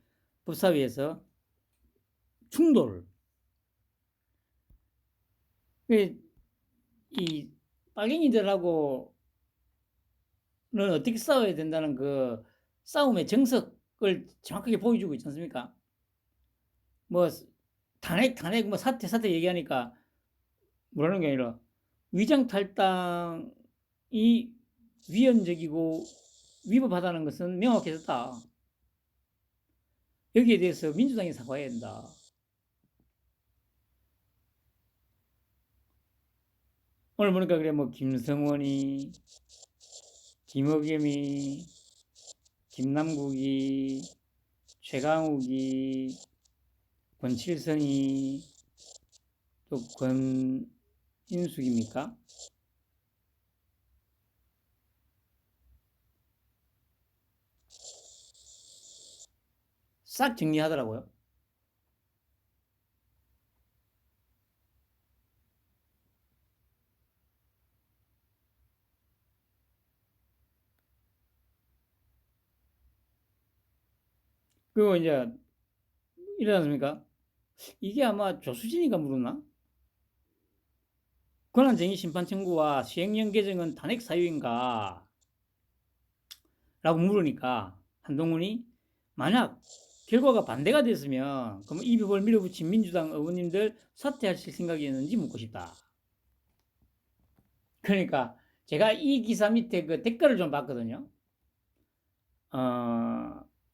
법사위에서 충돌 이 빨갱이들하고는 어떻게 싸워야 된다는 그 싸움의 정석을 정확하게 보여주고 있지 않습니까? 뭐 탄핵 뭐 사태 얘기하니까 뭐라는 게 아니라 위장 탈당이 위헌적이고 위법하다는 것은 명확해졌다. 여기에 대해서 민주당이 사과해야 된다. 오늘 보니까 그래 뭐 김성원이, 김의겸이, 김남국이, 최강욱이, 권칠성이, 또 권인숙입니까? 싹 정리하더라고요. 그리고 이제 이러지 않습니까? 이게 아마 조수진이가 물었나? 권한쟁의 심판 청구와 시행령 개정은 탄핵 사유인가? 라고 물으니까 한동훈이 만약 결과가 반대가 됐으면 그럼 이 법을 밀어붙인 민주당 의원님들 사퇴하실 생각이었는지 묻고 싶다. 그러니까 제가 이 기사 밑에 그 댓글을 좀 봤거든요.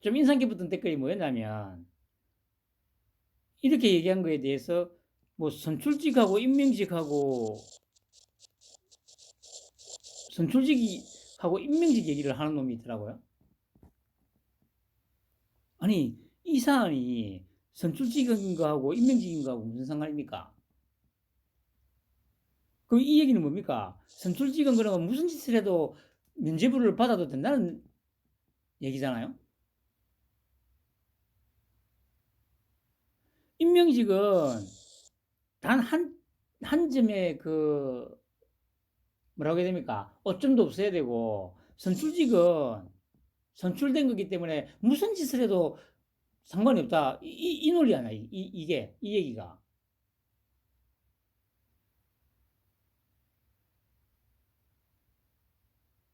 좀 인상 깊었던 댓글이 뭐였냐면 이렇게 얘기한 거에 대해서 뭐 선출직하고 임명직하고 선출직하고 임명직 얘기를 하는 놈이 있더라고요. 아니 이 사안이 선출직인 거하고 임명직인 거하고 무슨 상관입니까? 그럼 이 얘기는 뭡니까? 선출직은 그러면 무슨 짓을 해도 면죄부를 받아도 된다는 얘기잖아요. 임명직은 단 한 점의 그 뭐라고 해야 됩니까? 어점도 없어야 되고 선출직은 선출된 거기 때문에 무슨 짓을 해도 상관이 없다. 이 논리 아니야. 이게 이 얘기가.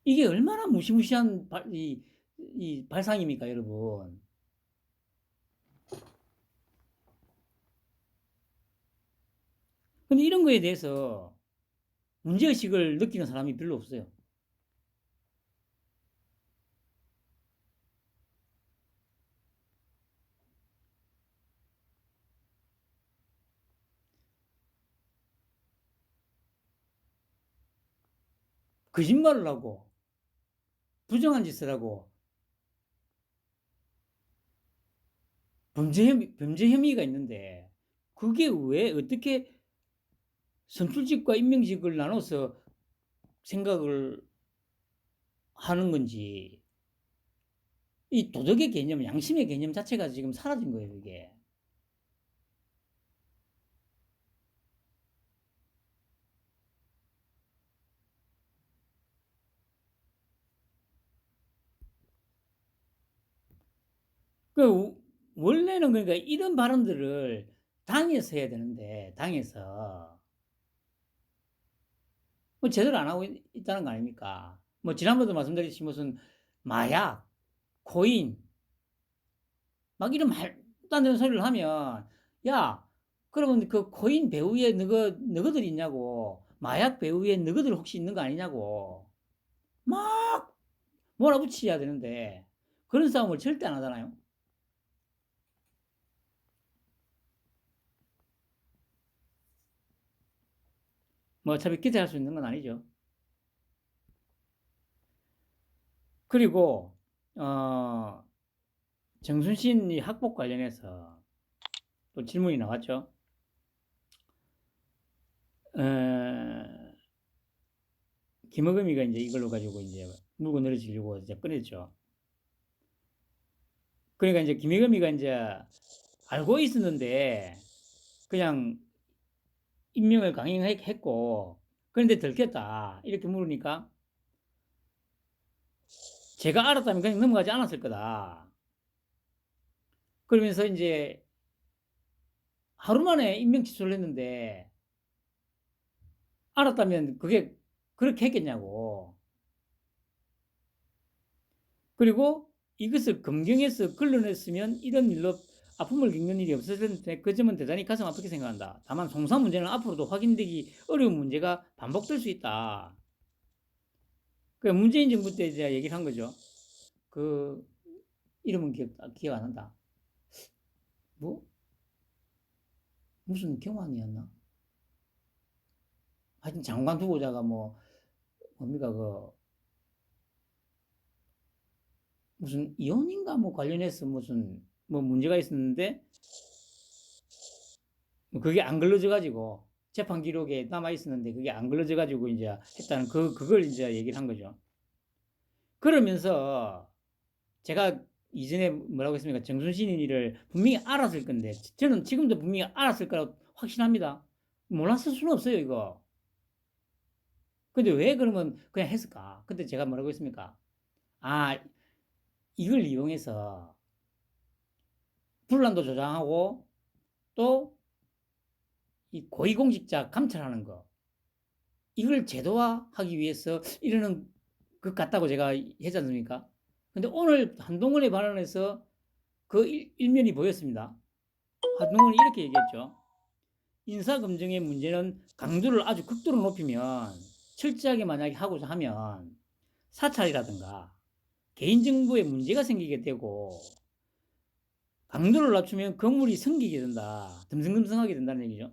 이게 얼마나 무시무시한 이 발상입니까, 여러분? 근데 이런 거에 대해서 문제의식을 느끼는 사람이 별로 없어요. 거짓말을 하고 부정한 짓을 하고 범죄 혐의가 있는데 그게 왜 어떻게 선출직과 임명직을 나눠서 생각을 하는 건지 이 도덕의 개념, 양심의 개념 자체가 지금 사라진 거예요, 이게. 그 원래는 그러니까 이런 발언들을 당에서 해야 되는데 당에서 뭐 제대로 안 하고 있다는 거 아닙니까? 뭐 지난번에도 말씀드렸듯이 무슨 마약, 코인 막 이런 말도 안 되는 소리를 하면 야 그러면 그 코인 배후에 너희들 있냐고 마약 배후에 너희들 혹시 있는 거 아니냐고 막 몰아붙여야 되는데 그런 싸움을 절대 안 하잖아요. 뭐 어차피 기대할 수 있는 건 아니죠. 그리고 정순신 학폭 관련해서 또 질문이 나왔죠. 김어금이가 이제 이걸로 가지고 이제 물고 늘어지려고 이제 꺼냈죠. 그러니까 이제 김어금이가 이제 알고 있었는데 그냥 임명을 강행했고 그런데 들켰다 이렇게 물으니까 제가 알았다면 그냥 넘어가지 않았을 거다. 그러면서 이제 하루 만에 임명 취소를 했는데 알았다면 그게 그렇게 했겠냐고. 그리고 이것을 검경해서 걸러냈으면 이런 일로 아픔을 겪는 일이 없었을 텐데 그 점은 대단히 가슴 아프게 생각한다. 다만 송사 문제는 앞으로도 확인되기 어려운 문제가 반복될 수 있다. 그 문재인 정부 때 이제 얘기를 한 거죠. 그 이름은 기억 안 난다. 뭐 무슨 경환이었나? 하여튼 장관 후보자가 뭐 뭡니까 그 무슨 이혼인가 뭐 관련해서 무슨 뭐 문제가 있었는데 그게 안 걸러져 가지고 재판 기록에 남아 있었는데 그게 안 걸러져 가지고 이제 했다는 그걸 이제 얘기를 한 거죠. 그러면서 제가 이전에 뭐라고 했습니까? 정순신인 일을 분명히 알았을 건데 저는 지금도 분명히 알았을 거라고 확신합니다. 몰랐을 수는 없어요, 이거. 근데 왜 그러면 그냥 했을까? 근데 제가 뭐라고 했습니까? 아, 이걸 이용해서 분란도 조장하고 또 이 고위공직자 감찰하는 거 이걸 제도화하기 위해서 이러는 것 같다고 제가 했지 않습니까? 근데 오늘 한동훈의 발언에서 그 일면이 보였습니다. 한동훈이 이렇게 얘기했죠. 인사검증의 문제는 강도를 아주 극도로 높이면 철저하게 만약에 하고자 하면 사찰이라든가 개인정보에 문제가 생기게 되고 강도를 낮추면 건물이 성기게 된다. 듬성듬성하게 된다는 얘기죠.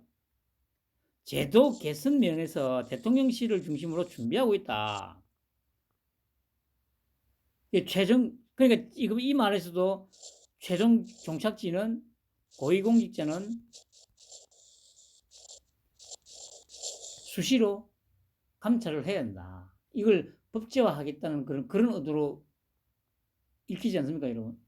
제도 개선 면에서 대통령실을 중심으로 준비하고 있다. 그러니까 이 말에서도 최종 종착지는 고위공직자는 수시로 감찰을 해야 한다. 이걸 법제화하겠다는 그런 의도로 읽히지 않습니까, 여러분?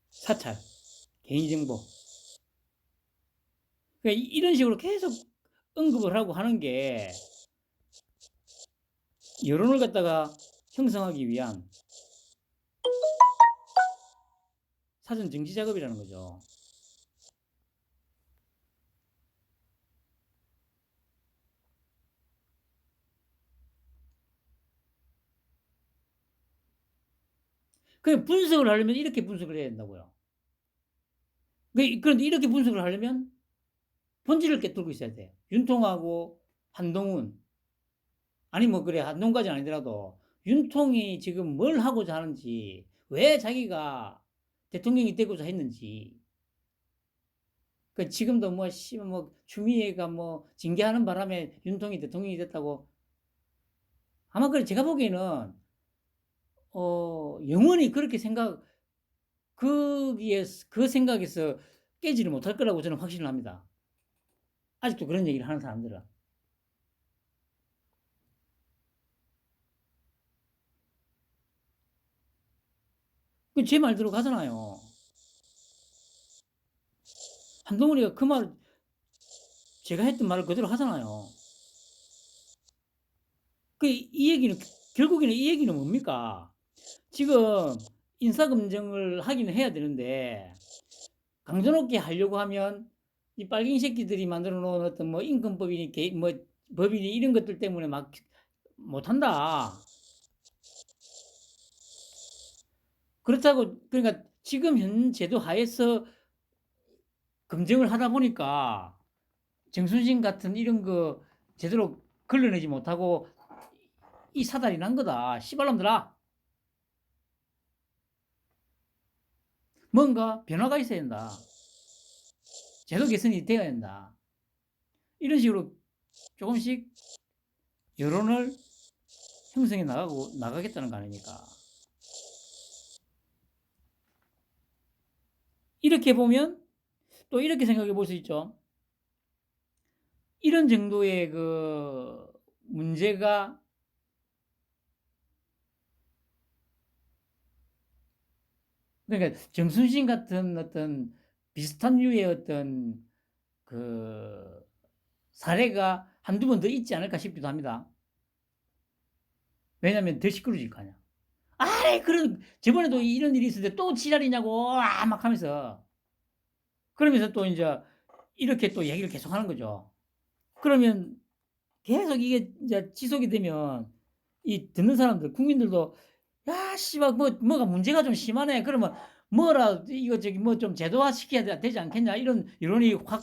사찰, 개인정보. 그러니까 이런 식으로 계속 언급을 하고 하는 게 여론을 갖다가 형성하기 위한 사전 정치 작업이라는 거죠. 그 분석을 하려면 이렇게 분석을 해야 된다고요. 그런데 이렇게 분석을 하려면 본질을 깨뚫고 있어야 돼. 윤통하고 한동훈, 아니 뭐 그래 한동훈까지는 아니더라도 윤통이 지금 뭘 하고자 하는지, 왜 자기가 대통령이 되고자 했는지. 그 지금도 뭐 추미애가 뭐 징계하는 바람에 윤통이 대통령이 됐다고 아마 그래 제가 보기에는 영원히 그렇게 거기에 그 생각에서 깨지를 못할 거라고 저는 확신을 합니다. 아직도 그런 얘기를 하는 사람들은. 제 말대로 가잖아요. 한동훈이가 제가 했던 말을 그대로 하잖아요. 이 얘기는, 결국에는 이 얘기는 뭡니까? 지금 인사검증을 하기는 해야 되는데, 강도 높게 하려고 하면 이 빨갱이 새끼들이 만들어 놓은 어떤 뭐 인권법이니 뭐 법이니 이런 것들 때문에 막 못한다. 그렇다고, 그러니까 지금 현 제도 하에서 검증을 하다 보니까 정순신 같은 이런 거 제대로 걸러내지 못하고 이 사달이 난 거다. 씨발놈들아. 뭔가 변화가 있어야 된다. 제도 개선이 되어야 된다. 이런 식으로 조금씩 여론을 형성해 나가겠다는 거 아닙니까? 이렇게 보면 또 이렇게 생각해 볼 수 있죠. 이런 정도의 그 문제가 그러니까 정순신 같은 어떤 비슷한 류의 어떤 그 사례가 한두 번 더 있지 않을까 싶기도 합니다. 왜냐면 더 시끄러질 거 아니야. 저번에도 이런 일이 있었는데 또 지랄이냐고, 막 하면서. 그러면서 또 이제 이렇게 또 얘기를 계속 하는 거죠. 그러면 계속 이게 이제 지속이 되면 이 듣는 사람들, 국민들도 야, 씨발, 뭐가 문제가 좀 심하네. 그러면 뭐라, 이거 저기 뭐 좀 제도화 시켜야 되지 않겠냐. 이런 여론이 확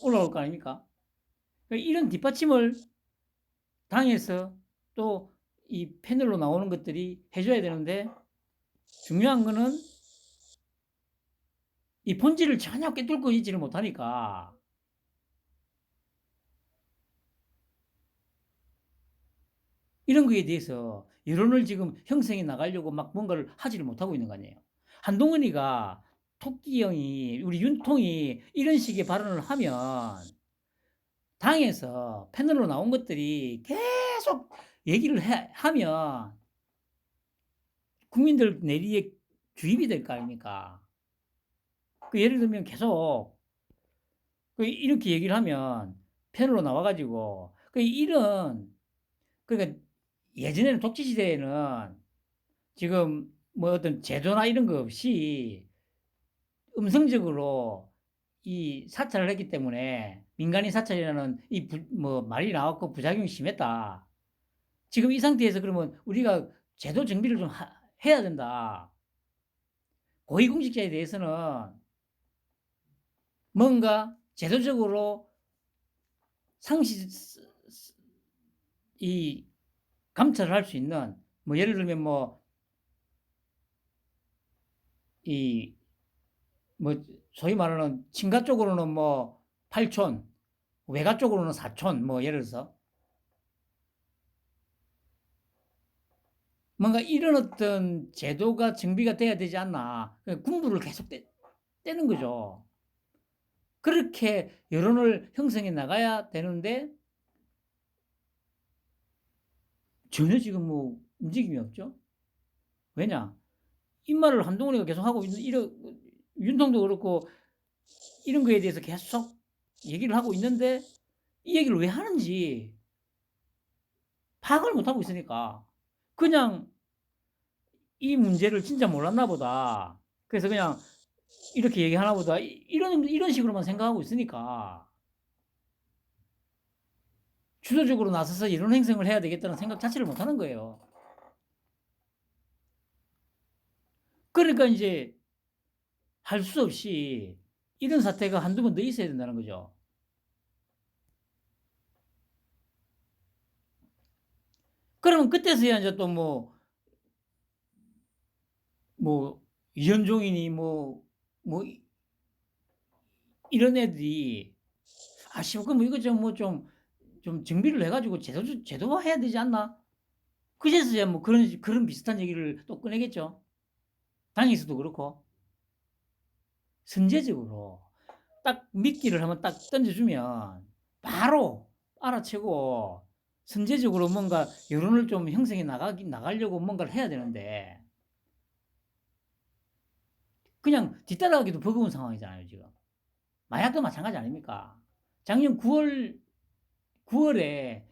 올라올 거 아닙니까? 그러니까 이런 뒷받침을 당해서 또 이 패널로 나오는 것들이 해줘야 되는데 중요한 거는 이 본질을 전혀 꿰뚫고 있지를 못하니까 이런 거에 대해서 여론을 지금 형성해 나가려고 막 뭔가를 하지를 못하고 있는 거 아니에요. 한동훈이가 토끼형이 우리 윤통이 이런 식의 발언을 하면 당에서 패널로 나온 것들이 계속 얘기를 하면 국민들 내리에 주입이 될 거 아닙니까? 예를 들면 계속 이렇게 얘기를 하면 패널로 나와가지고 그러니까 예전에는 독재 시대에는 지금 뭐 어떤 제도나 이런 거 없이 음성적으로 이 사찰을 했기 때문에 민간인 사찰이라는 뭐 말이 나왔고 부작용이 심했다. 지금 이 상태에서 그러면 우리가 제도 정비를 좀 해야 된다. 고위공직자에 대해서는 뭔가 제도적으로 상시 이 감찰을 할 수 있는 뭐 예를 들면 뭐 소위 말하는 친가 쪽으로는 뭐 8촌, 외가 쪽으로는 4촌, 뭐 예를 들어서 뭔가 이런 어떤 제도가 정비가 돼야 되지 않나. 군부를 계속 떼는 거죠. 그렇게 여론을 형성해 나가야 되는데 전혀 지금 뭐 움직임이 없죠. 왜냐? 입말을 한동훈이가 계속 하고 있는 윤통도 그렇고 이런 거에 대해서 계속 얘기를 하고 있는데 이 얘기를 왜 하는지 파악을 못 하고 있으니까 그냥 이 문제를 진짜 몰랐나 보다. 그래서 그냥 이렇게 얘기하나 보다. 이런 식으로만 생각하고 있으니까 주도적으로 나서서 이런 행성을 해야 되겠다는 생각 자체를 못 하는 거예요. 그러니까 이제 할 수 없이 이런 사태가 한두 번 더 있어야 된다는 거죠. 그러면 그때서야 이제 또 이현종이니 뭐 이런 애들이 씨발 그럼 이거 좀 정비를 해가지고 제도화 해야 되지 않나? 그제서야 뭐 그런 비슷한 얘기를 또 꺼내겠죠. 당에서도 그렇고. 선제적으로 딱 미끼를 한번 딱 던져주면 바로 알아채고 선제적으로 뭔가 여론을 좀 형성해 나가려고 뭔가를 해야 되는데 그냥 뒤따라가기도 버거운 상황이잖아요, 지금. 마약도 마찬가지 아닙니까? 작년 9월에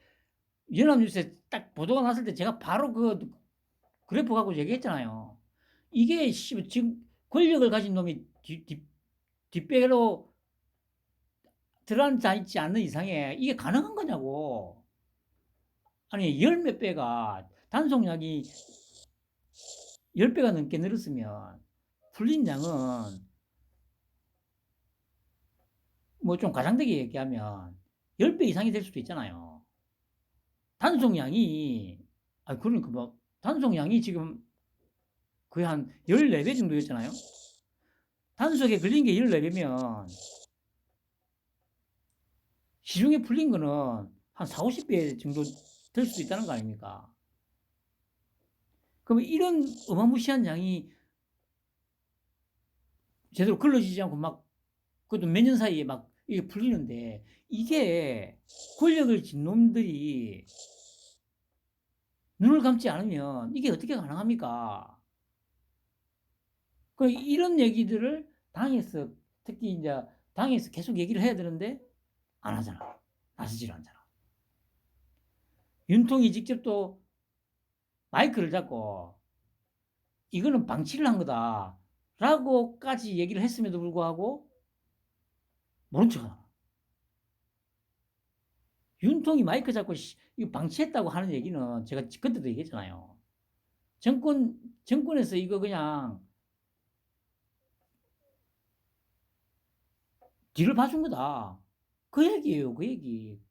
연합뉴스에 딱 보도가 났을 때 제가 바로 그 그래프 갖고 얘기했잖아요. 이게 지금 권력을 가진 놈이 뒷배로 들어앉아 있지 않는 이상에 이게 가능한 거냐고. 아니, 열 몇 배가, 단속량이 10배가 넘게 늘었으면 풀린 양은 뭐 좀 과장되게 얘기하면 10배 이상이 될 수도 있잖아요. 단속량이, 그러니까 뭐, 단속량이 지금 거의 한 14배 정도였잖아요. 단속에 걸린 게 14배면 시중에 풀린 거는 한 4, 50배 정도 될 수도 있다는 거 아닙니까? 그러면 이런 어마무시한 양이 제대로 걸러지지 않고 막, 그것도 몇 년 사이에 막 이게 풀리는데, 이게 권력을 쥔 놈들이 눈을 감지 않으면 이게 어떻게 가능합니까? 그 이런 얘기들을 당에서, 특히 이제 당에서 계속 얘기를 해야 되는데 안 하잖아. 나서질 않잖아. 윤통이 직접 또 마이크를 잡고 이거는 방치를 한 거다 라고까지 얘기를 했음에도 불구하고 모른 척하나. 윤통이 마이크 잡고 이거 방치했다고 하는 얘기는 제가 그때도 얘기했잖아요. 정권에서 이거 그냥 뒤를 봐준 거다. 그 얘기예요, 그 얘기.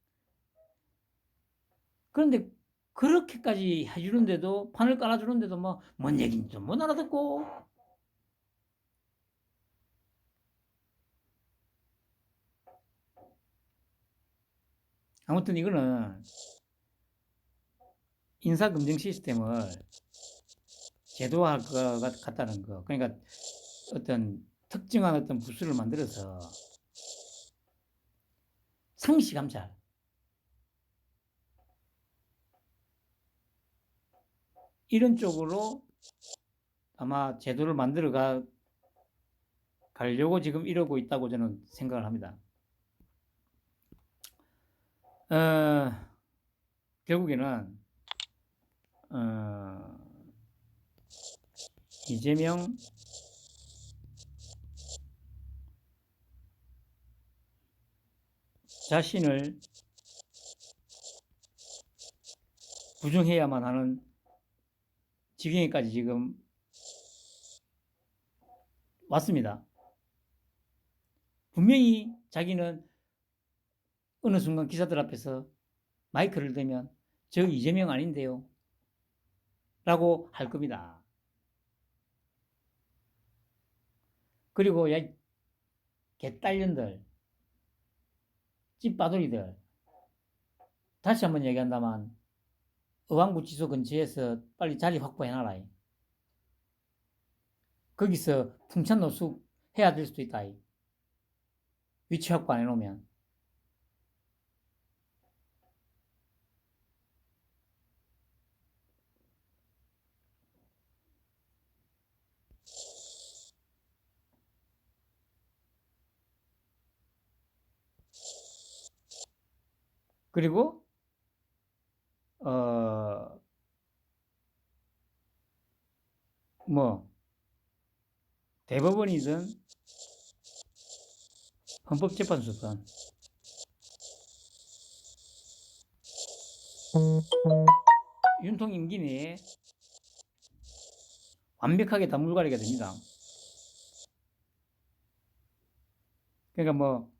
그런데 그렇게까지 해주는데도, 판을 깔아주는데도 뭐, 뭔 얘기인지 못 알아듣고. 아무튼 이거는 인사검증 시스템을 제도화할 것 같다는 거. 그러니까 어떤 특정한 어떤 부수를 만들어서 상시 감찰. 이런 쪽으로 아마 제도를 만들어 가려고 지금 이러고 있다고 저는 생각을 합니다. 결국에는, 이재명 자신을 부정해야만 하는 지경에까지 지금 왔습니다. 분명히 자기는 어느 순간 기자들 앞에서 마이크를 대면 저 이재명 아닌데요 라고 할 겁니다. 그리고 야, 개딸년들, 찐빠돌이들, 다시 한번 얘기한다만 의왕구치소 근처에서 빨리 자리 확보해놔라. 거기서 풍찬 노숙 해야 될 수도 있다. 위치 확보 안 해놓으면. 그리고 뭐 대법원이든 헌법재판소든 윤통 임기 내에 완벽하게 다 물갈이가 됩니다. 그러니까 뭐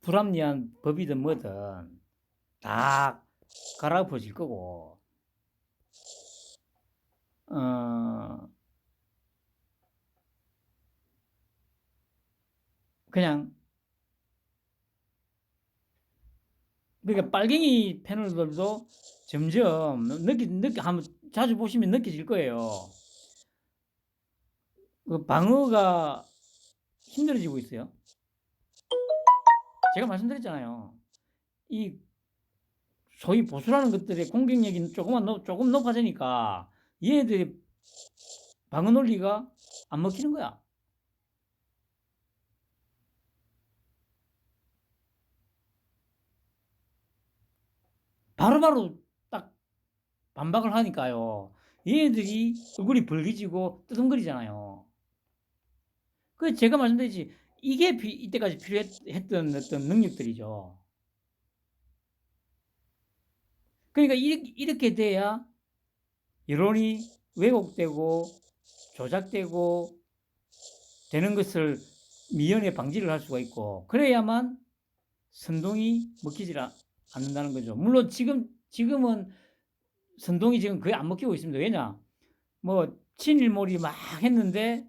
불합리한 법이든 뭐든 다 갈아엎어질 거고, 그냥 그러니까 빨갱이 패널들도 점점 한번 자주 보시면 느껴질 거예요. 그 방어가 힘들어지고 있어요. 제가 말씀드렸잖아요. 이 소위 보수라는 것들의 공격력이 조금 높아지니까 얘네들이 방어 논리가 안 먹히는 거야. 바로바로 딱 반박을 하니까요. 얘네들이 얼굴이 벌개지고 뜨둥거리잖아요. 그 제가 말씀드렸지, 이게 이때까지 필요했던 어떤 능력들이죠. 그러니까 이렇게 돼야 여론이 왜곡되고 조작되고 되는 것을 미연에 방지를 할 수가 있고, 그래야만 선동이 먹히질 않는다는 거죠. 물론 지금은 선동이 지금 거의 안 먹히고 있습니다. 왜냐? 뭐 친일몰이 막 했는데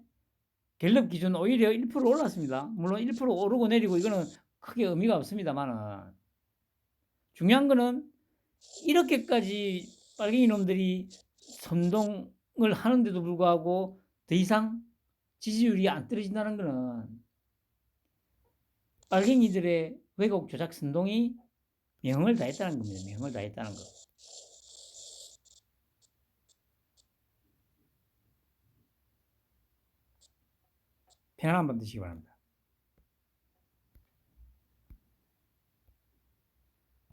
갤럽 기준 오히려 1% 올랐습니다. 물론 1% 오르고 내리고 이거는 크게 의미가 없습니다만은, 중요한 거는 이렇게까지 빨갱이 놈들이 선동을 하는데도 불구하고 더 이상 지지율이 안 떨어진다는 거는 빨갱이들의 왜곡 조작 선동이 명을 다했다는 겁니다. 명을 다했다는 거. 편안한 밤 되시기 바랍니다.